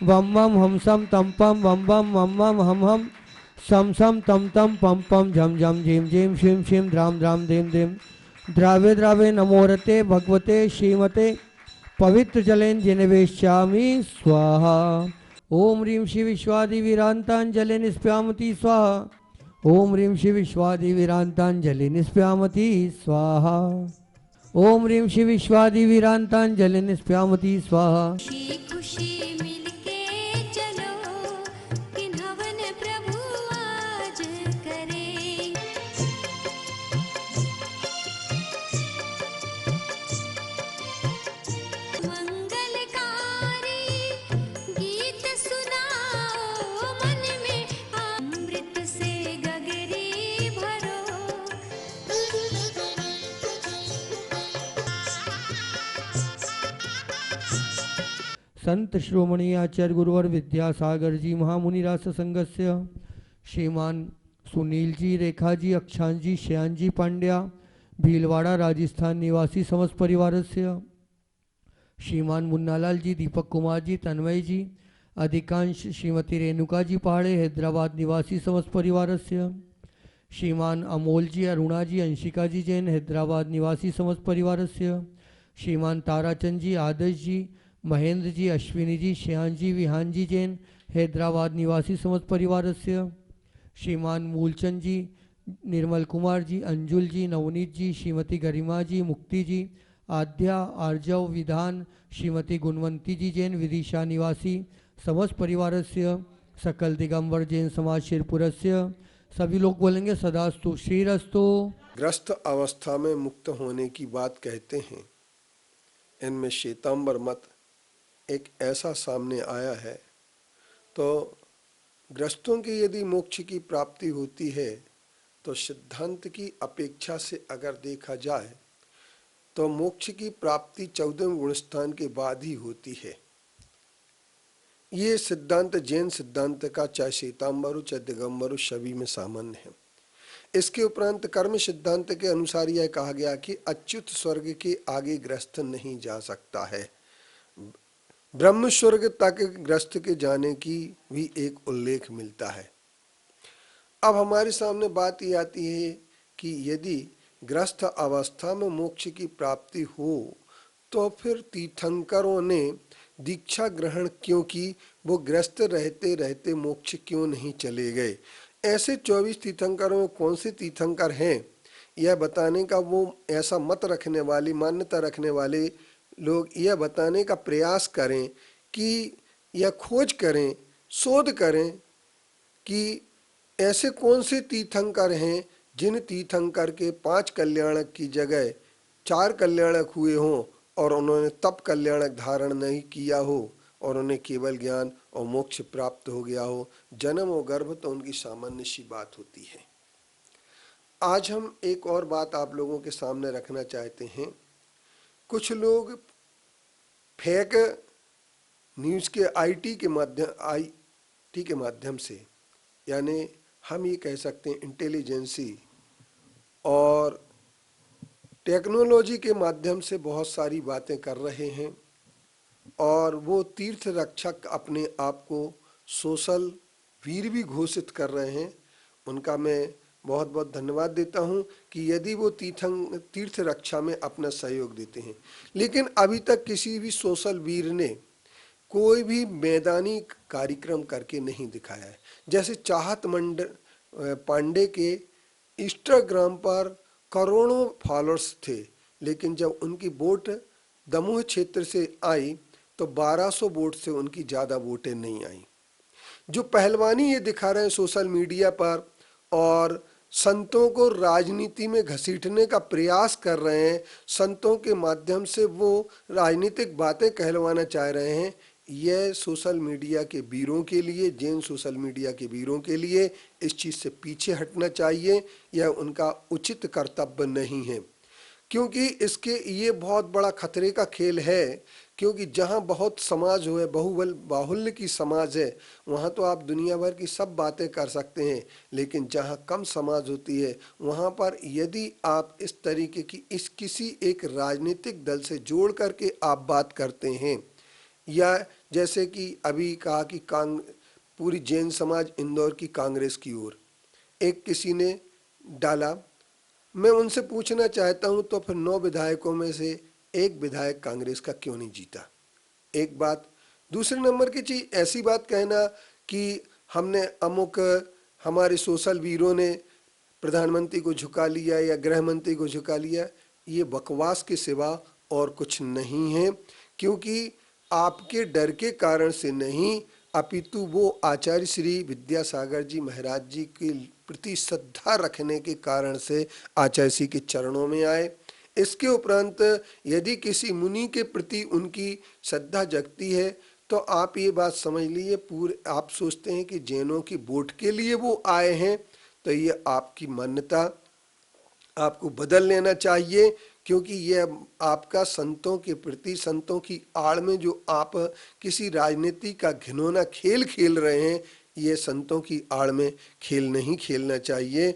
वम वम हम सम तम पम वम वम वम वम हम सम सम तम तम पम पम झम झम झीम झीम शिम शिम ध्राम ध्राम धीम धीम द्रावे द्रावे नमोरते भगवते श्रीमते पवित्र जलेन जिनवेश्यामि स्वाहा। ओम ह्रीं श्री विश्वादिवीरांतांजलि निष्प्यामति स्वाहा। ओम ह्रीं श्री विश्वादिवीरांतांजलि निष्प्यामति स्वाहा। ओम ह्रीं श्री विश्वादिवीरांतांजलि निष्प्यामति स्वाहा। खुशी खुशी मिलके चलो किन हवन प्रभु आज करे। मंगलकारी गीत सुनाओ मन में अमृत से गगरी भरो। संत श्रोमणी आचार्य गुरुवर विद्यासागर जी महामुनि रास संघस्य श्रीमान सुनील जी, रेखा जी, अक्षांश जी, श्यान जी पांड्या, भीलवाड़ा राजस्थान निवासी समस्त परिवार से श्रीमान मुन्नालाल जी, दीपक कुमार जी, तन्मय जी, अधिकांश श्रीमती रेणुका जी पहाड़े हैदराबाद निवासी समस्त परिवार से श्रीमान अमोल जी, अरुणा जी, अंशिका जी जैन हैदराबाद निवासी समस्त परिवार से श्रीमान ताराचंद जी, आदर्श जी, महेंद्र जी, अश्विनी जी, श्यान जी, विहान जी जैन हैदराबाद निवासी समस्त परिवार से श्रीमान मूलचंद जी, निर्मल कुमार जी, अंजुल जी, नवनीत जी, श्रीमती गरिमा जी, मुक्ति जी, आद्या, आर्जव, विधान, श्रीमती गुणवंती जी जैन विदिशा निवासी समस्त परिवार से सकल दिगंबर जैन समाज शिरपुर से सभी लोग बोलेंगे सदास्तु श्रीरस्तु। ग्रस्त अवस्था में मुक्त होने की बात कहते हैं। इनमें श्वेतांबर मत एक ऐसा सामने आया है। तो ग्रस्तों की यदि मोक्ष की प्राप्ति होती है तो सिद्धांत की अपेक्षा से अगर देखा जाए तो मोक्ष की प्राप्ति 14वें गुणस्थान के बाद ही होती है। ये सिद्धांत जैन सिद्धांत का चाहे श्वेतांबर हो चाहे दिगंबर हो सभी में सामान्य है। इसके उपरांत कर्म सिद्धांत के अनुसार यह कहा गया कि अच्युत स्वर्ग के आगे ग्रस्त नहीं जा सकता है। ब्रह्म स्वर्ग तक ग्रस्त के जाने की भी एक उल्लेख मिलता है। अब हमारे सामने बात ये आती है कि यदि ग्रस्त अवस्था में मोक्ष की प्राप्ति हो तो फिर तीर्थंकरों ने दीक्षा ग्रहण क्यों की, वो ग्रस्त रहते रहते मोक्ष क्यों नहीं चले गए। ऐसे 24 तीर्थंकरों में कौन से तीर्थंकर हैं यह बताने का वो ऐसा मत रखने वाली मान्यता रखने वाले लोग यह बताने का प्रयास करें कि यह खोज करें, शोध करें कि ऐसे कौन से तीर्थंकर हैं जिन तीर्थंकर के 5 कल्याणक की जगह 4 कल्याणक हुए हों और उन्होंने तप कल्याणक धारण नहीं किया हो और उन्हें केवल ज्ञान और मोक्ष प्राप्त हो गया हो। जन्म और गर्भ तो उनकी सामान्य सी बात होती है। आज हम एक और बात आप लोगों के सामने रखना चाहते हैं। कुछ लोग फेक न्यूज़ के आईटी के माध्यम से, यानी हम ये कह सकते हैं इंटेलिजेंसी और टेक्नोलॉजी के माध्यम से बहुत सारी बातें कर रहे हैं और वो तीर्थ रक्षक अपने आप को सोशल वीर भी घोषित कर रहे हैं। उनका मैं बहुत बहुत धन्यवाद देता हूं कि यदि वो तीर्थ रक्षा में अपना सहयोग देते हैं। लेकिन अभी तक किसी भी सोशल वीर ने कोई भी मैदानी कार्यक्रम करके नहीं दिखाया है। जैसे चाहत पांडे के इंस्टाग्राम पर करोड़ों फॉलोअर्स थे, लेकिन जब उनकी वोट दमोह क्षेत्र से आई तो 1200 वोट से उनकी ज़्यादा वोटें नहीं आई। जो पहलवानी ये दिखा रहे हैं सोशल मीडिया पर और संतों को राजनीति में घसीटने का प्रयास कर रहे हैं, संतों के माध्यम से वो राजनीतिक बातें कहलवाना चाह रहे हैं, यह सोशल मीडिया के वीरों के लिए, जैन सोशल मीडिया के वीरों के लिए इस चीज़ से पीछे हटना चाहिए। यह उनका उचित कर्तव्य नहीं है, क्योंकि इसके ये बहुत बड़ा खतरे का खेल है। क्योंकि जहाँ बहुत समाज हो, बाहुल्य की समाज है, वहाँ तो आप दुनिया भर की सब बातें कर सकते हैं, लेकिन जहाँ कम समाज होती है वहाँ पर यदि आप इस तरीके की किसी एक राजनीतिक दल से जोड़ करके आप बात करते हैं या जैसे कि अभी कहा कि पूरी जैन समाज इंदौर की कांग्रेस की ओर, एक किसी ने डाला। मैं उनसे पूछना चाहता हूं तो फिर 9 विधायकों में से एक विधायक कांग्रेस का क्यों नहीं जीता? एक बात। दूसरे नंबर की चीज, ऐसी बात कहना कि हमने अमुक हमारे सोशल वीरों ने प्रधानमंत्री को झुका लिया या गृह मंत्री को झुका लिया, ये बकवास के सिवा और कुछ नहीं है। क्योंकि आपके डर के कारण से नहीं, अपितु वो आचार्य श्री विद्यासागर जी महाराज जी के प्रति श्रद्धा रखने के कारण से आचार्य श्री के चरणों में आए। इसके उपरांत यदि किसी मुनि के प्रति उनकी श्रद्धा जगती है तो आप ये बात समझ लीजिए, पूरे आप सोचते हैं कि जैनों की वोट के लिए वो आए हैं, तो ये आपकी मान्यता आपको बदल लेना चाहिए। क्योंकि ये आपका संतों के प्रति, संतों की आड़ में जो आप किसी राजनीति का घिनौना खेल खेल रहे हैं, ये संतों की आड़ में खेल नहीं खेलना चाहिए।